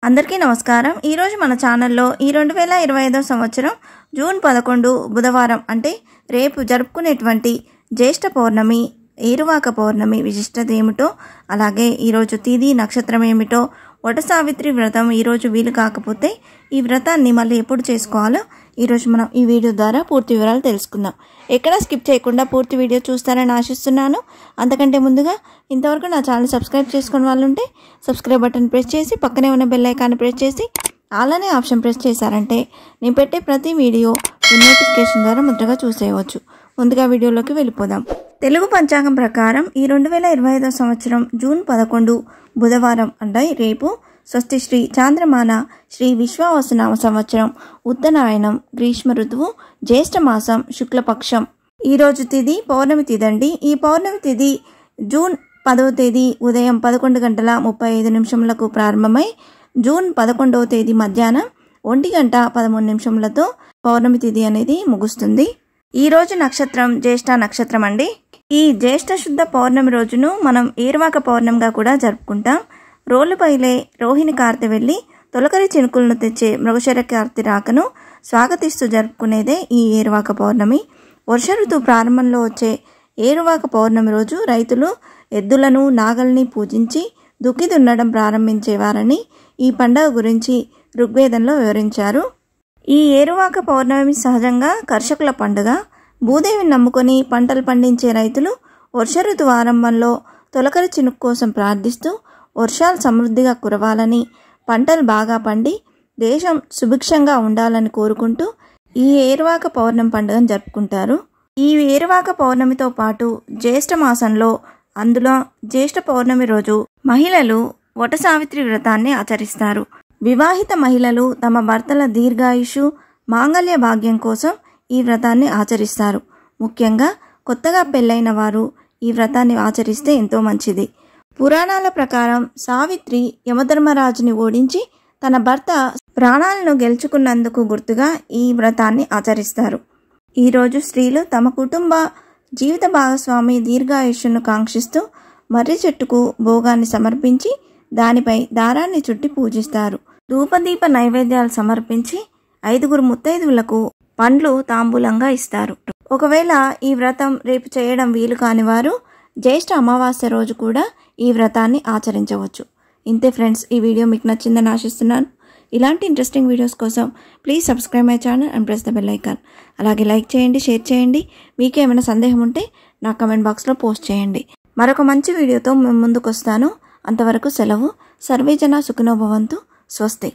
అందరికీ నమస్కారం। ఈ రోజు మన ఛానల్లో ఈ 2025 సంవత్సరం జూన్ 11 బుధవారం అంటే రేపు జరుపుకునేటువంటి జ్యేష్ఠ పౌర్ణమి ఏరువాక పౌర్ణమి విశిష్టత ఏమిటో, అలాగే ఈ రోజు తిథి నక్షత్రం ఏమిటో, వట సావిత్రి వ్రతం ఈ రోజు వీలు కాకపోతే ఈ వ్రతాన్ని మళ్ళీ ఎప్పుడు చేసుకోవాలో ఈ రోజు మనం ఈ వీడియో ద్వారా పూర్తి వివరాలు తెలుసుకుందాం। ఎక్కడ స్కిప్ చేయకుండా పూర్తి వీడియో చూస్తారని ఆశిస్తున్నాను। అంతకంటే ముందుగా ఇంతవరకు నా ఛానల్ సబ్స్క్రైబ్ చేసుకున్న వాళ్ళు ఉంటే సబ్స్క్రైబ్ బటన్ ప్రెస్ చేసి పక్కనే ఉన్న బెల్ ఐకాన్ ప్రెస్ చేసి అలానే ఆప్షన్ ప్రెస్ చేశారంటే నేను పెట్టే ప్రతి వీడియో నోటిఫికేషన్ ద్వారా ముద్రగా చూసేయవచ్చు। ముందుగా వీడియోలోకి వెళ్ళిపోదాం। తెలుగు పంచాంగం ప్రకారం ఈ 2025 సంవత్సరం జూన్ 11 బుధవారం అంటే రేపు స్వస్తి శ్రీ చాంద్రమాన శ్రీ విశ్వావసునామ సంవత్సరం ఉత్తరాయణం గ్రీష్మ ఋతువు జ్యేష్ఠ మాసం శుక్లపక్షం। ఈ రోజు తిథి పౌర్ణమి తిథి అండి। ఈ పౌర్ణమి తిథి జూన్ 10వ తేదీ ఉదయం 11:35 ప్రారంభమై జూన్ 11వ తేదీ మధ్యాహ్నం 1:13 పౌర్ణమి తిథి అనేది ముగుస్తుంది। ఈ రోజు నక్షత్రం జ్యేష్ఠ నక్షత్రం అండి। ఈ జ్యేష్ఠ శుద్ధ పౌర్ణమి రోజును మనం ఏరువాక పౌర్ణమిగా కూడా జరుపుకుంటాం। రోలుపైలే రోహిణి కార్తె వెళ్లి తొలకరి చినుకులను తెచ్చే మృగశిర కార్తె రాకను స్వాగతిస్తూ జరుపుకునేదే ఈ ఏరువాక పౌర్ణమి। వర్ష ఋతువు ప్రారంభంలో వచ్చే ఏరువాక పౌర్ణమి రోజు రైతులు ఎద్దులను నాగల్ని పూజించి దుక్కి దున్నడం ప్రారంభించేవారని ఈ పండుగ గురించి ఋగ్వేదంలో వివరించారు। ఈ ఏరువాక పౌర్ణమి సహజంగా కర్షకుల పండుగ। భూదేవిని నమ్ముకొని పంటలు పండించే రైతులు వర్ష ఋతువు ఆరంభంలో తొలకరి చినుకు కోసం ప్రార్థిస్తూ వర్షాలు సమృద్ధిగా కురవాలని, పంటలు బాగా పండి దేశం సుభిక్షంగా ఉండాలని కోరుకుంటూ ఈ ఏరువాక పౌర్ణమి పండుగను జరుపుకుంటారు। ఈ ఏరువాక పౌర్ణమితో పాటు జ్యేష్ఠ మాసంలో అందులో జ్యేష్ఠ పౌర్ణమి రోజు మహిళలు వట సావిత్రి వ్రతాన్ని ఆచరిస్తారు। వివాహిత మహిళలు తమ భర్తల దీర్ఘాయుషు మాంగళ్య భాగ్యం కోసం ఈ వ్రతాన్ని ఆచరిస్తారు। ముఖ్యంగా కొత్తగా పెళ్ళైన వారు ఈ వ్రతాన్ని ఆచరిస్తే ఎంతో మంచిది। పురాణాల ప్రకారం సావిత్రి యమధర్మరాజుని ఓడించి తన భర్త ప్రాణాలను గెలుచుకున్నందుకు గుర్తుగా ఈ వ్రతాన్ని ఆచరిస్తారు। ఈరోజు స్త్రీలు తమ కుటుంబ జీవిత భాగస్వామి దీర్ఘాయుష్ను కాంక్షిస్తూ మర్రి చెట్టుకు భోగాన్ని సమర్పించి దానిపై దారాన్ని చుట్టి పూజిస్తారు। ధూపదీప నైవేద్యాలు సమర్పించి 5 ముత్తైదువులకు పండ్లు తాంబూలంగా ఇస్తారు। ఒకవేళ ఈ వ్రతం రేపు చేయడం వీలు కాని వారు జ్యేష్ఠ అమావాస్య రోజు కూడా ఈ వ్రతాన్ని ఆచరించవచ్చు। ఇంతే ఫ్రెండ్స్, ఈ వీడియో మీకు నచ్చిందని ఆశిస్తున్నాను। ఇలాంటి ఇంట్రెస్టింగ్ వీడియోస్ కోసం please subscribe my channel and press the bell icon. అలాగే లైక్ చేయండి, షేర్ చేయండి। మీకేమైనా సందేహం ఉంటే నా కమెంట్ బాక్స్లో పోస్ట్ చేయండి। మరొక మంచి వీడియోతో ముందుకు వస్తాను। అంతవరకు సెలవు। సర్వే జన సుఖినో భవంతు। స్వస్తి।